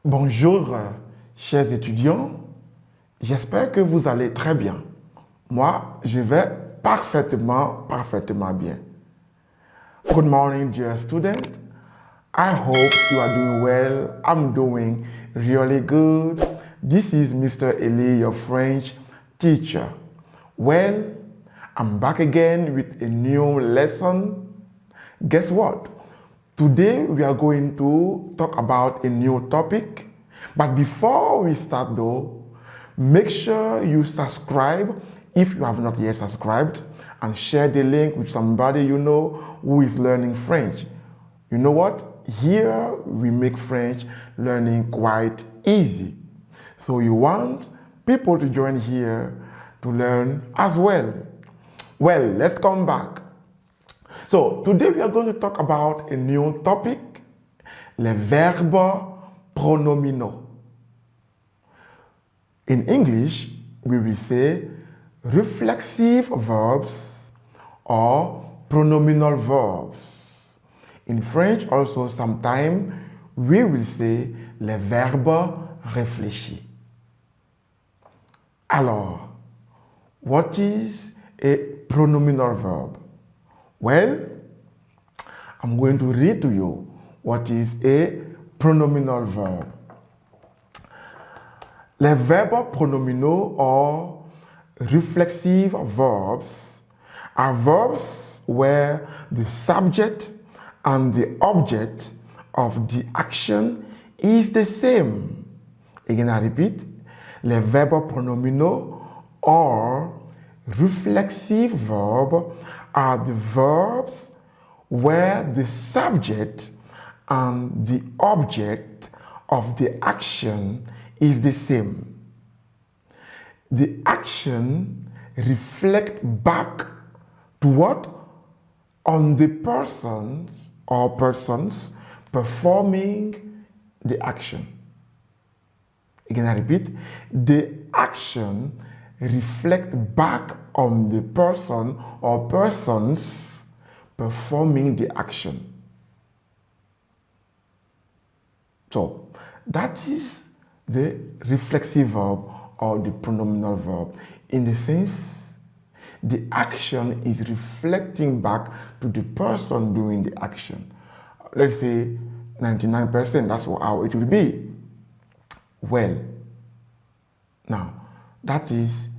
Bonjour, chers étudiants. J'espère que vous allez très bien. Moi, je vais parfaitement bien. Good morning, dear student. I hope you are doing well. I'm doing really good. This is Mr. Elie, your French teacher. Well, I'm back again with a new lesson. Guess what? Today we are going to talk about a new topic. But before we start though, make sure you subscribe if you have not yet subscribed and share the link with somebody you know who is learning French. You know what? Here we make French learning quite easy. So you want people to join here to learn as well. Well, let's come back. So today we are going to talk about a new topic, les verbes pronominaux. In English, we will say reflexive verbs or pronominal verbs. In French also sometimes we will say les verbes réfléchis. Alors, what is a pronominal verb? Well, I'm going to read to you what is a pronominal verb. Les verbes pronominaux or reflexive verbs are verbs where the subject and the object of the action is the same. Again, I repeat, les verbes pronominaux or reflexive verbs are the verbs where the subject and the object of the action is the same. The action reflects back to what? On the persons or persons performing the action. Again, I repeat, the action reflects back on the person or persons performing the action. So, that is the reflexive verb or the pronominal verb. In the sense, the action is reflecting back to the person doing the action. Let's say 99%, that's how it will be. Well, now, that is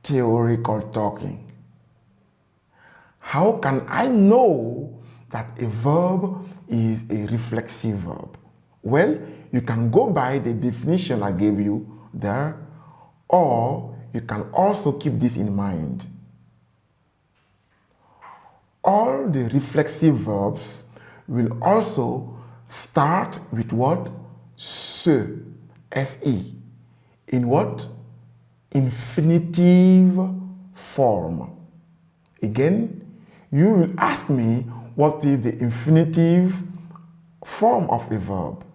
theoretical talking. How can I know that a verb is a reflexive verb? Well, you can go by the definition I gave you there, or you can also keep this in mind. All the reflexive verbs will also start with what? Se, S-E. In what? Infinitive form. Again, you will ask me what is the infinitive form of a verb.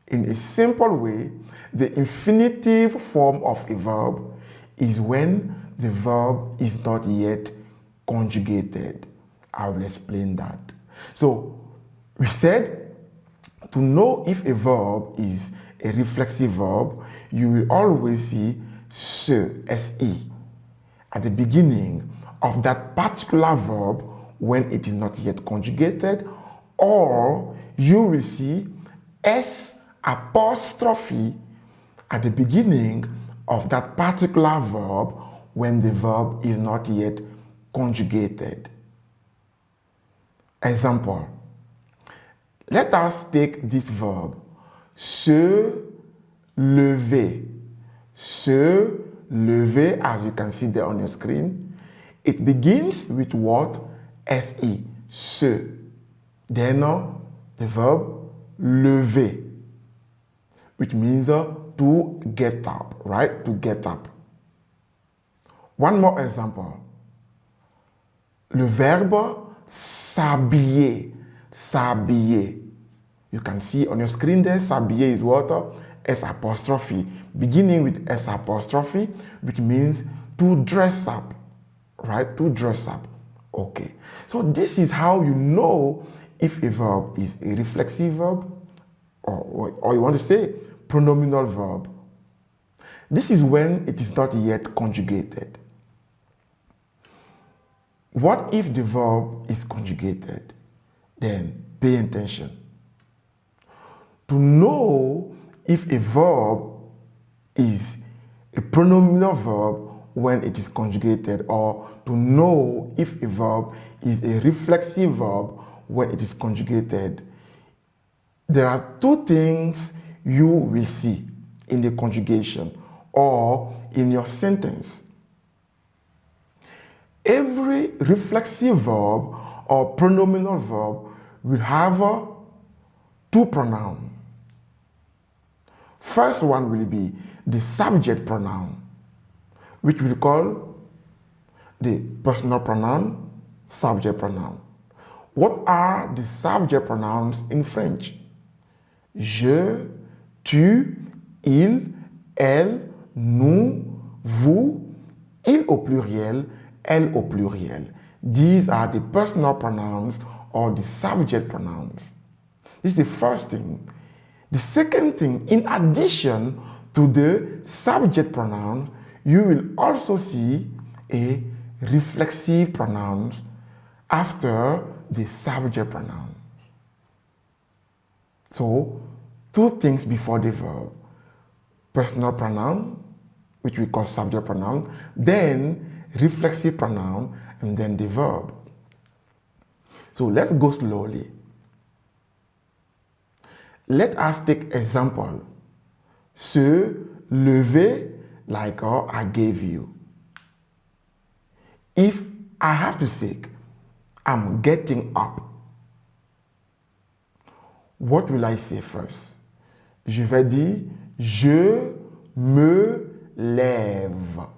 In a simple way, the infinitive form of a verb is when the verb is not yet conjugated. I will explain that. So, we said to know if a verb is a reflexive verb, you will always see se, S-E, at the beginning of that particular verb when it is not yet conjugated, or you will see S apostrophe at the beginning of that particular verb when the verb is not yet conjugated. Example. Let us take this verb, se lever. Se lever, as you can see there on your screen, it begins with what? S-E, se. Then the verb lever, which means to get up, right? To get up. One more example. Le verbe s'habiller, s'habiller. You can see on your screen there, s'habiller is what? S apostrophe, beginning with S apostrophe, which means to dress up, right? To dress up. Okay. So this is how you know if a verb is a reflexive verb or you want to say pronominal verb. This is when it is not yet conjugated. What if the verb is conjugated? Then pay attention. To know if a verb is a pronominal verb when it is conjugated, or to know if a verb is a reflexive verb when it is conjugated, there are two things you will see in the conjugation or in your sentence. Every reflexive verb or pronominal verb will have two pronouns. First one will be the subject pronoun, which we call the personal pronoun, subject pronoun. What are the subject pronouns in French? Je, tu, il, elle, nous, vous, il au pluriel, elle au pluriel. These are the personal pronouns or the subject pronouns. This is the first thing. The second thing, in addition to the subject pronoun, you will also see a reflexive pronouns after the subject pronoun. So, two things before the verb. Personal pronoun, which we call subject pronoun, then reflexive pronoun, and then the verb. So let's go slowly. Let us take example. Se lever, like I gave you. If I have to say, I'm getting up, what will I say first? Je vais dire, je me lève.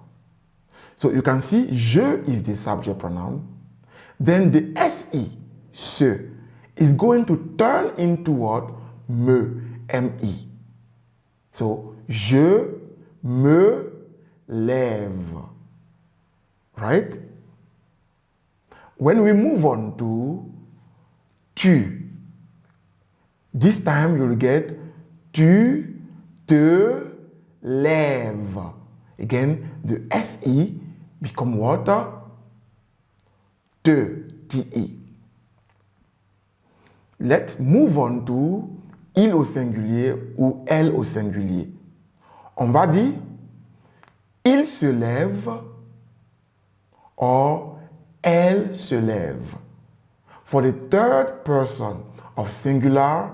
So you can see, je is the subject pronoun. Then the se, se, is going to turn into what? Me, me. So, je me lève. Right? When we move on to tu, this time you'll get tu te lèves. Again, the se become what? Te. Let's move on to il au singulier ou elle au singulier. On va dire il se lève or elle se lève. For the third person of singular,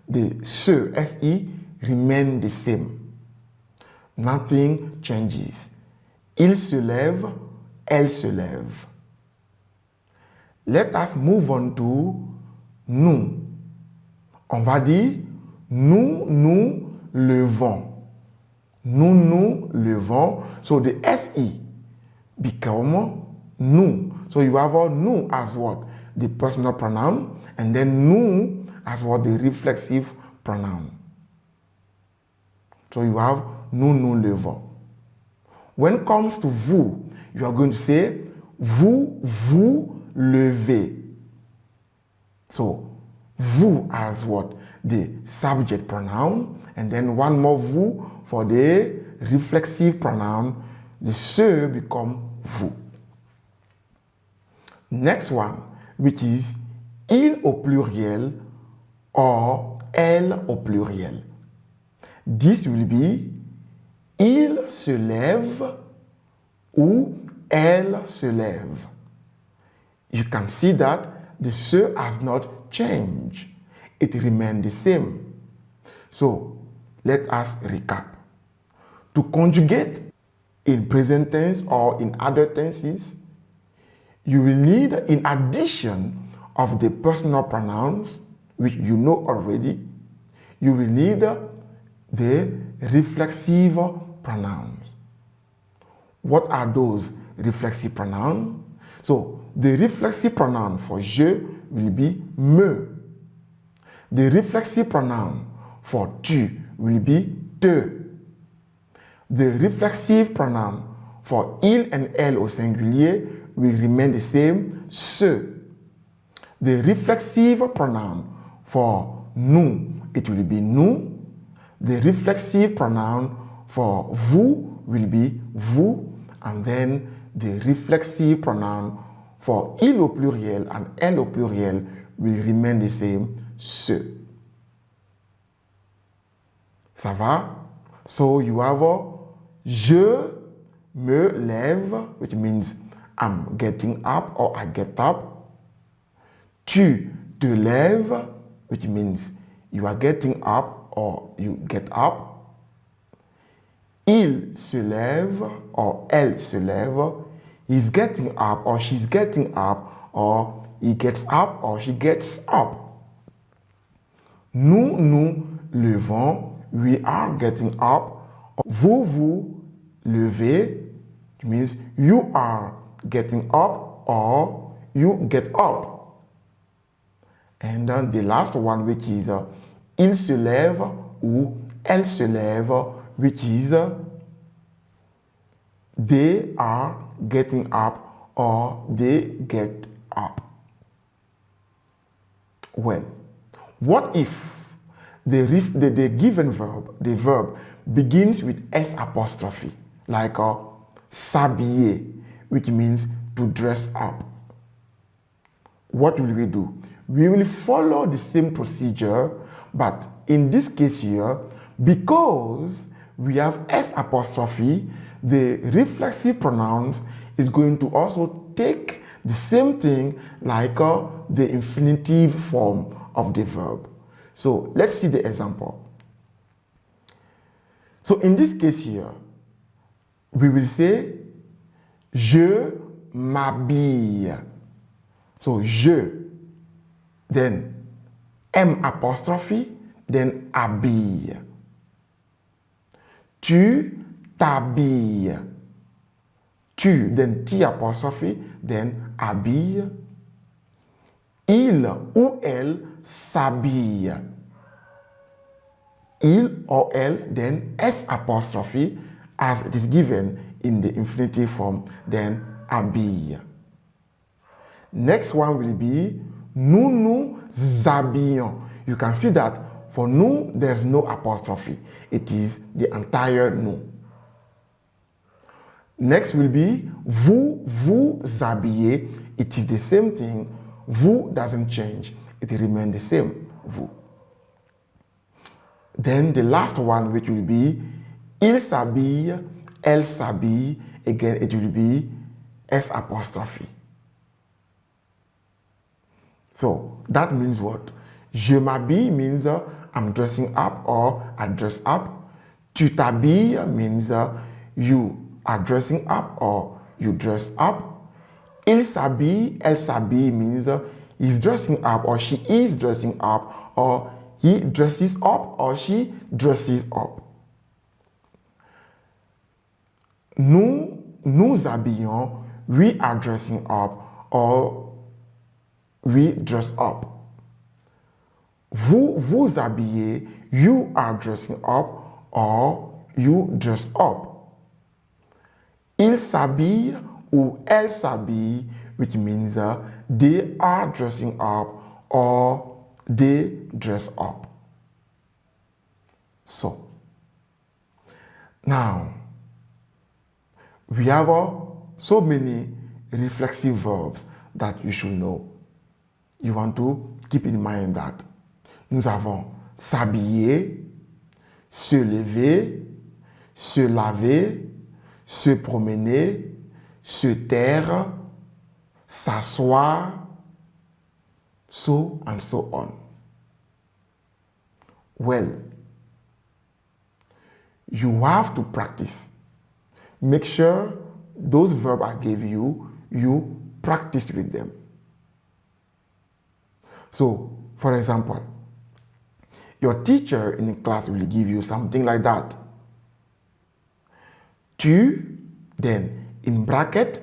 the se remain the same. Nothing changes. Il se lève, elle se lève. Let us move on to nous. On va dire nous nous levons. Nous nous levons. So the se become nous. So you have nous as what? The personal pronoun, and then nous as what? The reflexive pronoun. So you have nous nous levons. When it comes to vous, you are going to say vous vous levez. So vous as what? The subject pronoun, and then one more vous for the reflexive pronoun. The se become vous. Next one, which is il au pluriel or elle au pluriel. This will be il se lève ou elle se lève. You can see that the se has not changed. It remains the same. So, let us recap. To conjugate in present tense or in other tenses, you will need, in addition of the personal pronouns, which you know already, you will need the reflexive pronouns. What are those reflexive pronouns? So, the reflexive pronoun for je will be me. The reflexive pronoun for tu will be te. The reflexive pronoun for il and elle au singulier will remain the same, se. The reflexive pronoun for nous it will be nous. The reflexive pronoun for vous will be vous. And then the reflexive pronoun for il au pluriel and elle au pluriel will remain the same, se. Ça va? So you have je me lève, which means I'm getting up or I get up. Tu te lèves, which means you are getting up or you get up. Il se lève or elle se lève. He's getting up or she's getting up or he gets up or she gets up. Nous nous levons. We are getting up. Vous vous levez. It means you are getting up or you get up. And then the last one, which is il se lève ou elle se lève, which is they are getting up or they get up. Well, what if the given verb, the verb, begins with S apostrophe, like s'habiller, which means to dress up? What will we do? We will follow the same procedure, but in this case here, because we have S apostrophe, the reflexive pronouns is going to also take the same thing like the infinitive form of the verb. So let's see the example. So in this case here, we will say je m'habille. So je, then M apostrophe, then habille. Tu t'habilles. Tu, then T apostrophe, then habille. Il ou elle s'habille. Il or elle, then S apostrophe, as it is given in the infinitive form, then habille. Next one will be nous nous habillons. You can see that for nous, there's no apostrophe. It is the entire nous. Next will be vous vous habillez. It is the same thing. Vous doesn't change. It remains the same. Vous. Then the last one, which will be il s'habille, elle s'habille. Again, it will be S apostrophe. So that means what? Je m'habille means I'm dressing up or I dress up. Tu t'habilles means you are dressing up or you dress up. Il s'habille, elle s'habille means he's dressing up or she is dressing up or he dresses up or she dresses up. Nous nous habillons, we are dressing up or we dress up. Vous vous habillez, you are dressing up or you dress up. Il s'habille ou elle s'habille, which means they are dressing up or they dress up. So, now, we have so many reflexive verbs that you should know. You want to keep in mind that nous avons s'habiller, se lever, se laver, se promener, se taire, s'asseoir, so and so on. Well, you have to practice. Make sure those verbs I gave you, you practice with them. So, for example, your teacher in the class will give you something like that. Tu, then in bracket,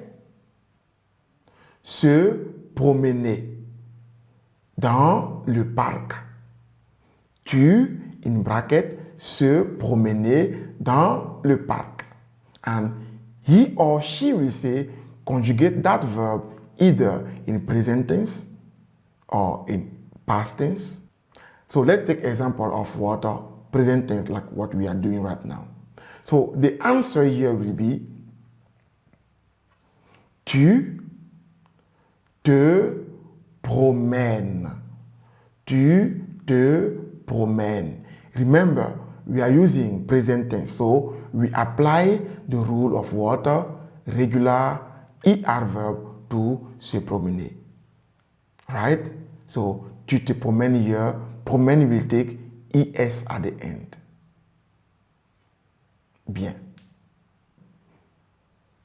se promener dans le parc. Tu, in bracket, se promener dans le parc. And he or she will say, conjugate that verb either in present tense or in past tense. So let's take example of water, present tense, like what we are doing right now. So the answer here will be tu te promènes. Tu te promènes. Remember, we are using present tense, so we apply the rule of water, regular, ER verb to se promener. Right? So, tu te promènes here, promènes will take ES at the end. Bien.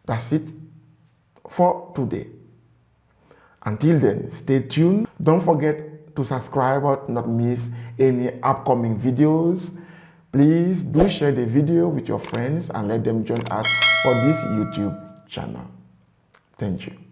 That's it for today. Until then, stay tuned. Don't forget to subscribe or not miss any upcoming videos. Please do share the video with your friends and let them join us for this YouTube channel. Thank you.